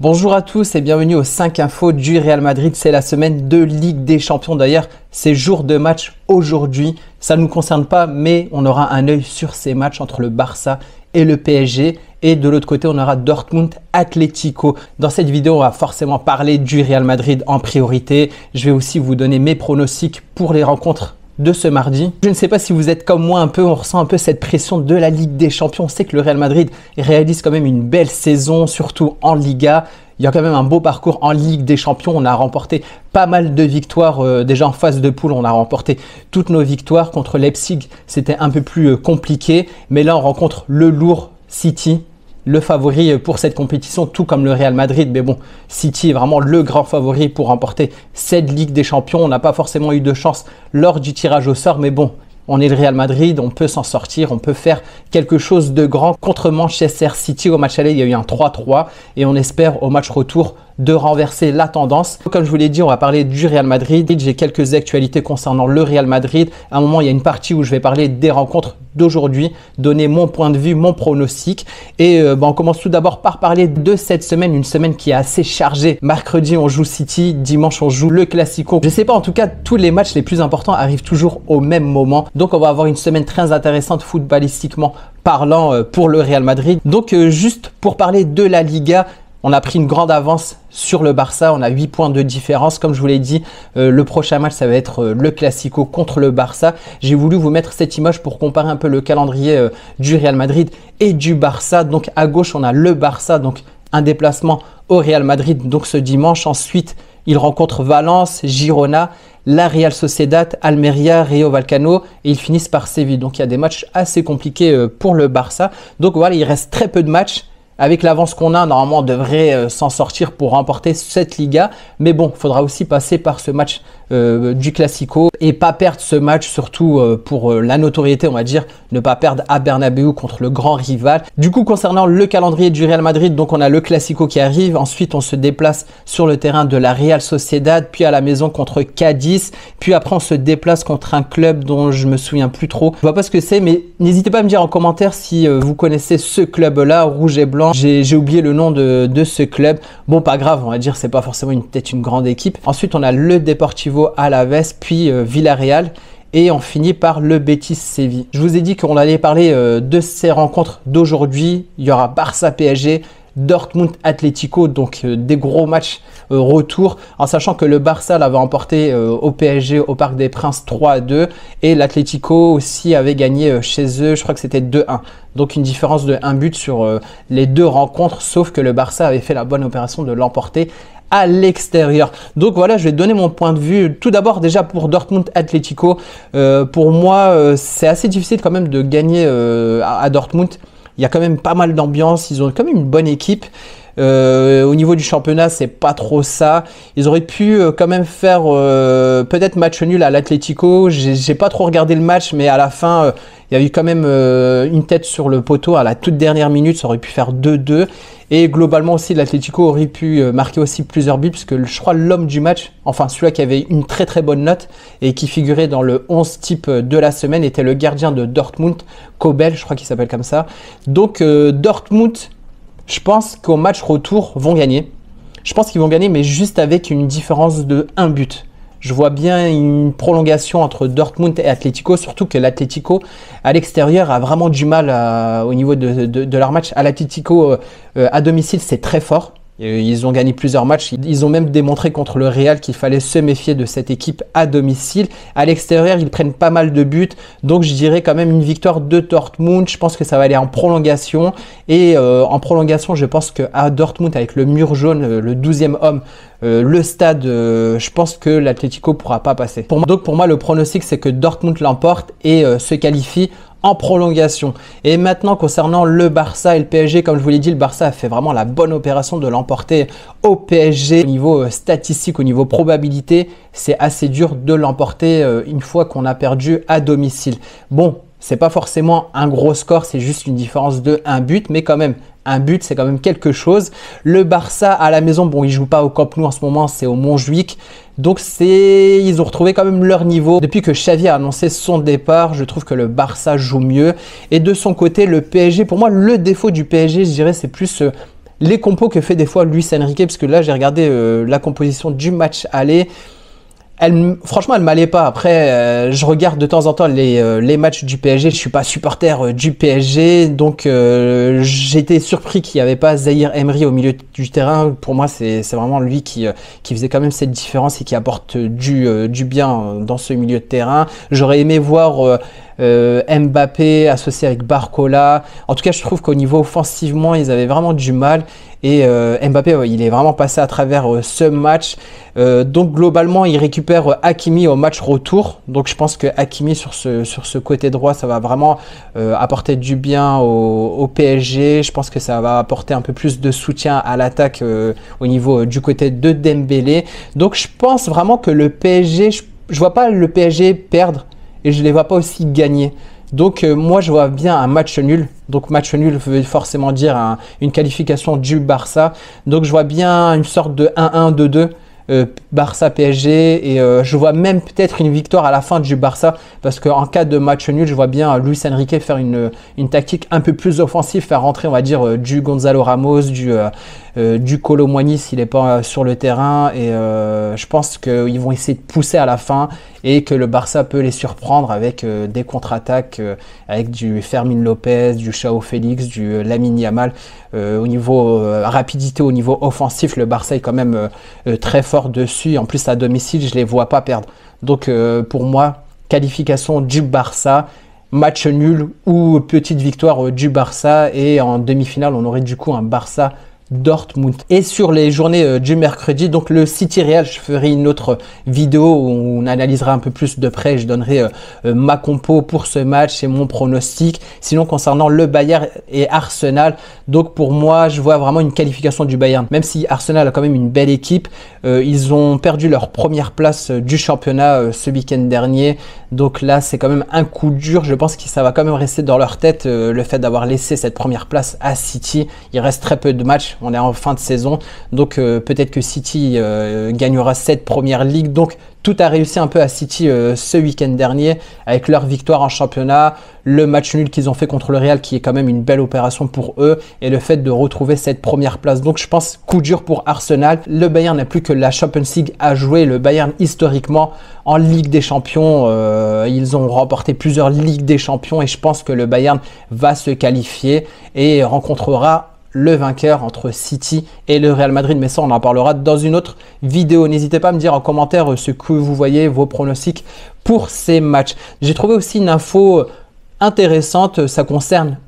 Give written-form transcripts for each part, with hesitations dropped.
Bonjour à tous et bienvenue aux 5 infos du Real Madrid. C'est la semaine de Ligue des Champions. D'ailleurs, c'est jour de match aujourd'hui. Ça ne nous concerne pas, mais on aura un œil sur ces matchs entre le Barça et le PSG. Et de l'autre côté, on aura Dortmund Atlético. Dans cette vidéo, on va forcément parler du Real Madrid en priorité. Je vais aussi vous donner mes pronostics pour les rencontres de ce mardi. Je ne sais pas si vous êtes comme moi on ressent un peu cette pression de la Ligue des Champions. On sait que le Real Madrid réalise quand même une belle saison, surtout en Liga. Il y a quand même un beau parcours en Ligue des Champions. On a remporté pas mal de victoires déjà en phase de poule. On a remporté toutes nos victoires. Contre Leipzig, c'était un peu plus compliqué. Mais là, on rencontre le lourd City, le favori pour cette compétition, tout comme le Real Madrid. Mais bon, City est vraiment le grand favori pour remporter cette Ligue des Champions. On n'a pas forcément eu de chance lors du tirage au sort, mais bon, on est le Real Madrid, on peut s'en sortir, on peut faire quelque chose de grand contre Manchester City. Au match aller, il y a eu un 3-3 et on espère au match retour de renverser la tendance. Comme je vous l'ai dit, on va parler du Real Madrid. J'ai quelques actualités concernant le Real Madrid. À un moment, il y a une partie où je vais parler des rencontres d'aujourd'hui, donner mon point de vue, mon pronostic. Et on commence tout d'abord par parler de cette semaine, une semaine qui est assez chargée. Mercredi, on joue City, dimanche, on joue le Classico. Je ne sais pas, en tout cas, tous les matchs les plus importants arrivent toujours au même moment. Donc, on va avoir une semaine très intéressante footballistiquement parlant pour le Real Madrid. Donc, juste pour parler de la Liga, on a pris une grande avance sur le Barça, on a 8 points de différence. Comme je vous l'ai dit, le prochain match, ça va être le Classico contre le Barça. J'ai voulu vous mettre cette image pour comparer un peu le calendrier du Real Madrid et du Barça. Donc à gauche, on a le Barça, donc un déplacement au Real Madrid donc ce dimanche. Ensuite, il rencontre Valence, Girona, la Real Sociedad, Almeria, Rayo Vallecano et ils finissent par Séville. Donc il y a des matchs assez compliqués pour le Barça. Donc voilà, il reste très peu de matchs. Avec l'avance qu'on a, normalement, on devrait s'en sortir pour remporter cette Liga. Mais bon, il faudra aussi passer par ce match du Classico et pas perdre ce match, surtout pour la notoriété, on va dire, ne pas perdre à Bernabéu contre le grand rival. Du coup, concernant le calendrier du Real Madrid, donc on a le Classico qui arrive. Ensuite, on se déplace sur le terrain de la Real Sociedad, puis à la maison contre Cadiz. Puis après, on se déplace contre un club dont je me souviens plus trop. Je vois pas ce que c'est, mais n'hésitez pas à me dire en commentaire si vous connaissez ce club-là, rouge et blanc. J'ai oublié le nom de ce club. Bon, pas grave, on va dire, c'est pas forcément peut-être une grande équipe. Ensuite, on a le Deportivo Alavés, puis Villarreal. Et on finit par le Betis Séville. Je vous ai dit qu'on allait parler de ces rencontres d'aujourd'hui. Il y aura Barça PSG, Dortmund Atlético, donc des gros matchs retour, en sachant que le Barça l'avait emporté au PSG au Parc des Princes 3-2 et l'Atlético aussi avait gagné chez eux, je crois que c'était 2-1. Donc une différence de 1 but sur les deux rencontres, sauf que le Barça avait fait la bonne opération de l'emporter à l'extérieur. Donc voilà, je vais donner mon point de vue. Tout d'abord déjà pour Dortmund Atlético, pour moi c'est assez difficile quand même de gagner à Dortmund. Il y a quand même pas mal d'ambiance, ils ont quand même une bonne équipe. Au niveau du championnat, c'est pas trop ça. Ils auraient pu quand même faire peut-être match nul à l'Atlético. J'ai pas trop regardé le match, mais à la fin, il y a eu quand même une tête sur le poteau à la toute dernière minute. Ça aurait pu faire 2-2. Et globalement aussi, l'Atlético aurait pu marquer aussi plusieurs buts, puisque je crois l'homme du match, enfin celui qui avait une très très bonne note et qui figurait dans le 11 type de la semaine, était le gardien de Dortmund, Kobel, je crois qu'il s'appelle comme ça. Donc Dortmund, je pense qu'au match retour, vont gagner. Je pense qu'ils vont gagner, mais juste avec une différence de 1 but. Je vois bien une prolongation entre Dortmund et Atlético, surtout que l'Atlético, à l'extérieur, a vraiment du mal au niveau de leur match. À l'Atlético, à domicile, c'est très fort. Ils ont gagné plusieurs matchs. Ils ont même démontré contre le Real qu'il fallait se méfier de cette équipe à domicile. À l'extérieur, ils prennent pas mal de buts. Donc, je dirais quand même une victoire de Dortmund. Je pense que ça va aller en prolongation. Et en prolongation, je pense qu'à Dortmund, avec le mur jaune, le 12e homme, le stade, je pense que l'Atlético pourra pas passer. Donc, pour moi, le pronostic, c'est que Dortmund l'emporte et se qualifie en prolongation. Et maintenant, concernant le Barça et le PSG, comme je vous l'ai dit, le Barça a fait vraiment la bonne opération de l'emporter au PSG. Au niveau statistique, au niveau probabilité, c'est assez dur de l'emporter une fois qu'on a perdu à domicile. Bon, c'est pas forcément un gros score, c'est juste une différence de 1 but, mais quand même, un but, c'est quand même quelque chose. Le Barça à la maison, bon, ils jouent pas au Camp Nou en ce moment, c'est au Montjuïc. Donc ils ont retrouvé quand même leur niveau. Depuis que Xavi a annoncé son départ, je trouve que le Barça joue mieux. Et de son côté, le PSG, pour moi, le défaut du PSG, je dirais, c'est plus les compos que fait des fois Luis Enrique, parce que là j'ai regardé la composition du match aller. Franchement, elle m'allait pas. Après, je regarde de temps en temps les matchs du PSG. Je suis pas supporter du PSG, donc j'étais surpris qu'il n'y avait pas Zahir Emery au milieu du terrain. Pour moi, c'est vraiment lui qui faisait quand même cette différence et qui apporte du bien dans ce milieu de terrain. J'aurais aimé voir Mbappé associé avec Barcola. En tout cas, je trouve qu'au niveau offensivement, ils avaient vraiment du mal. Et Mbappé, il est vraiment passé à travers ce match. Donc globalement, il récupère Hakimi au match retour. Donc je pense que Hakimi sur ce côté droit, ça va vraiment apporter du bien au PSG. Je pense que ça va apporter un peu plus de soutien à l'attaque au niveau du côté de Dembélé. Donc je pense vraiment que le PSG, je vois pas le PSG perdre et je les vois pas aussi gagner. Donc moi je vois bien un match nul. Donc match nul veut forcément dire une qualification du Barça. Donc je vois bien une sorte de 1-1, 2-2 Barça PSG et je vois même peut-être une victoire à la fin du Barça parce qu'en cas de match nul, je vois bien Luis Enrique faire une tactique un peu plus offensive, faire rentrer on va dire du Gonzalo Ramos, du Kolo Muani s'il n'est pas sur le terrain et je pense qu'ils vont essayer de pousser à la fin et que le Barça peut les surprendre avec des contre-attaques, avec du Fermin Lopez, du João Félix, du Lamine Yamal. Au niveau rapidité, au niveau offensif, le Barça est quand même très fort dessus. En plus, à domicile, je ne les vois pas perdre. Donc pour moi, qualification du Barça, match nul ou petite victoire du Barça. Et en demi-finale, on aurait du coup un Barça Dortmund. Et sur les journées du mercredi, donc le City Real, je ferai une autre vidéo où on analysera un peu plus de près. Je donnerai ma compo pour ce match et mon pronostic. Sinon, concernant le Bayern et Arsenal, donc pour moi, je vois vraiment une qualification du Bayern. Même si Arsenal a quand même une belle équipe, ils ont perdu leur première place du championnat ce week-end dernier. Donc là, c'est quand même un coup dur. Je pense que ça va quand même rester dans leur tête le fait d'avoir laissé cette première place à City. Il reste très peu de matchs. On est en fin de saison, donc peut-être que City gagnera cette première ligue. Donc tout a réussi un peu à City ce week-end dernier avec leur victoire en championnat, le match nul qu'ils ont fait contre le Real qui est quand même une belle opération pour eux et le fait de retrouver cette première place. Donc je pense coup dur pour Arsenal. Le Bayern n'a plus que la Champions League à jouer. Le Bayern historiquement en Ligue des Champions, ils ont remporté plusieurs Ligues des Champions et je pense que le Bayern va se qualifier et rencontrera le vainqueur entre City et le Real Madrid. Mais ça, on en parlera dans une autre vidéo. N'hésitez pas à me dire en commentaire ce que vous voyez, vos pronostics pour ces matchs. J'ai trouvé aussi une info intéressante. Ça concerne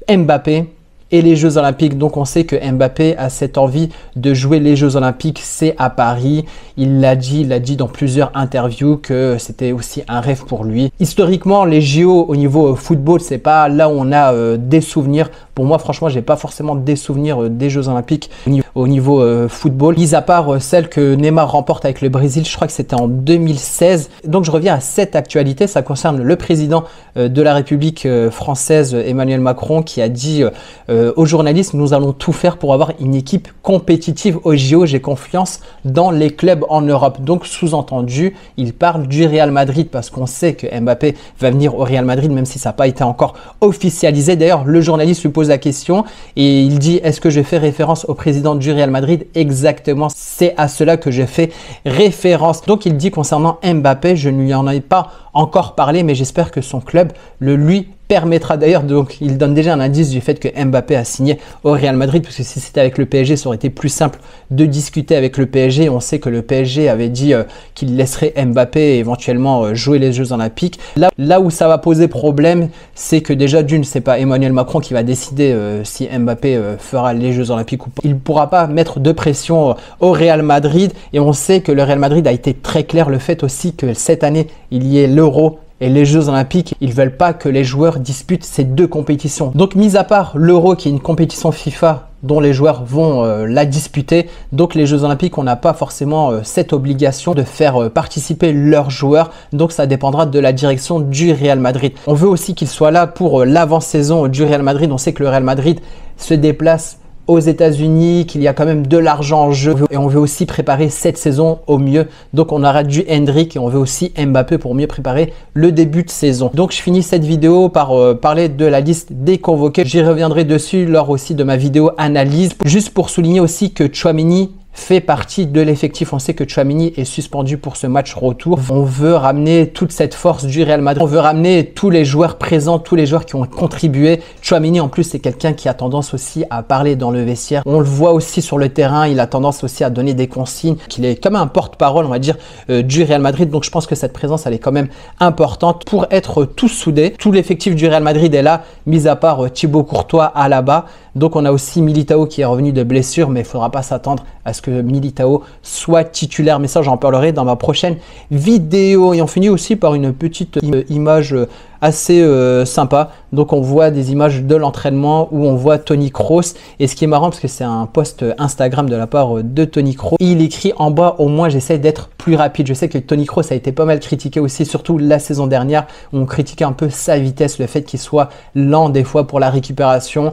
Mbappé et les Jeux Olympiques. Donc, on sait que Mbappé a cette envie de jouer les Jeux Olympiques. C'est à Paris. Il l'a dit dans plusieurs interviews que c'était aussi un rêve pour lui. Historiquement, les JO au niveau football, c'est pas là où on a des souvenirs. Pour moi, franchement, j'ai pas forcément des souvenirs des Jeux Olympiques au niveau football. Mis à part celle que Neymar remporte avec le Brésil, je crois que c'était en 2016. Donc, je reviens à cette actualité. Ça concerne le président de la République française, Emmanuel Macron, qui a dit aux journalistes, nous allons tout faire pour avoir une équipe compétitive au JO. J'ai confiance dans les clubs en Europe. Donc, sous-entendu, il parle du Real Madrid parce qu'on sait que Mbappé va venir au Real Madrid, même si ça n'a pas été encore officialisé. D'ailleurs, le journaliste lui pose la question et il dit, est-ce que je fais référence au président du Real Madrid? Exactement, c'est à cela que je fais référence. Donc, il dit concernant Mbappé, je ne lui en ai pas encore parlé, mais j'espère que son club le lui permettra. D'ailleurs, donc il donne déjà un indice du fait que Mbappé a signé au Real Madrid, parce que si c'était avec le PSG, ça aurait été plus simple de discuter avec le PSG. On sait que le PSG avait dit qu'il laisserait Mbappé éventuellement jouer les Jeux Olympiques. Là où ça va poser problème, c'est que déjà d'une, c'est pas Emmanuel Macron qui va décider si Mbappé fera les Jeux Olympiques ou pas. Il ne pourra pas mettre de pression au Real Madrid et on sait que le Real Madrid a été très clair. Le fait aussi que cette année, il y ait l'Euro et les Jeux Olympiques, ils ne veulent pas que les joueurs disputent ces deux compétitions. Donc, mis à part l'Euro qui est une compétition FIFA dont les joueurs vont la disputer, donc les Jeux Olympiques, on n'a pas forcément cette obligation de faire participer leurs joueurs. Donc, ça dépendra de la direction du Real Madrid. On veut aussi qu'il soit là pour l'avant-saison du Real Madrid. On sait que le Real Madrid se déplace aux États-Unis, qu'il y a quand même de l'argent en jeu et on veut aussi préparer cette saison au mieux. Donc on aura du Hendrick et on veut aussi Mbappé pour mieux préparer le début de saison. Donc je finis cette vidéo par parler de la liste des convoqués. J'y reviendrai dessus lors aussi de ma vidéo analyse. Juste pour souligner aussi que Tchouaméni fait partie de l'effectif. On sait que Tchouaméni est suspendu pour ce match retour. On veut ramener toute cette force du Real Madrid. On veut ramener tous les joueurs présents, tous les joueurs qui ont contribué. Tchouaméni en plus c'est quelqu'un qui a tendance aussi à parler dans le vestiaire. On le voit aussi sur le terrain, il a tendance aussi à donner des consignes, qu'il est comme un porte-parole on va dire du Real Madrid. Donc je pense que cette présence elle est quand même importante pour être tous soudés. Tout l'effectif du Real Madrid est là, mis à part Thibaut Courtois à Alaba. Donc on a aussi Militao qui est revenu de blessure, mais il ne faudra pas s'attendre à ce que Militao soit titulaire. Mais ça, j'en parlerai dans ma prochaine vidéo. Et on finit aussi par une petite image assez sympa. Donc on voit des images de l'entraînement où on voit Toni Kroos. Et ce qui est marrant, parce que c'est un post Instagram de la part de Toni Kroos, il écrit en bas, au moins j'essaie d'être plus rapide. Je sais que Toni Kroos a été pas mal critiqué aussi, surtout la saison dernière, où on critiquait un peu sa vitesse, le fait qu'il soit lent des fois pour la récupération.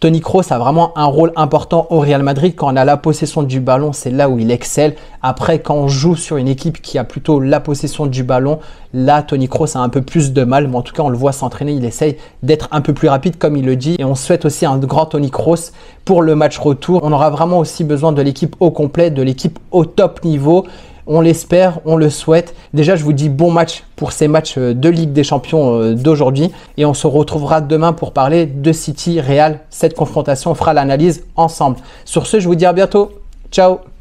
Toni Kroos a vraiment un rôle important au Real Madrid. Quand on a la possession du ballon, c'est là où il excelle. Après, quand on joue sur une équipe qui a plutôt la possession du ballon, là, Toni Kroos a un peu plus de mal. Mais en tout cas, on le voit s'entraîner. Il essaye d'être un peu plus rapide, comme il le dit. Et on souhaite aussi un grand Toni Kroos pour le match retour. On aura vraiment aussi besoin de l'équipe au complet, de l'équipe au top niveau. On l'espère, on le souhaite. Déjà, je vous dis bon match pour ces matchs de Ligue des Champions d'aujourd'hui. Et on se retrouvera demain pour parler de City Real. Cette confrontation, on fera l'analyse ensemble. Sur ce, je vous dis à bientôt. Ciao!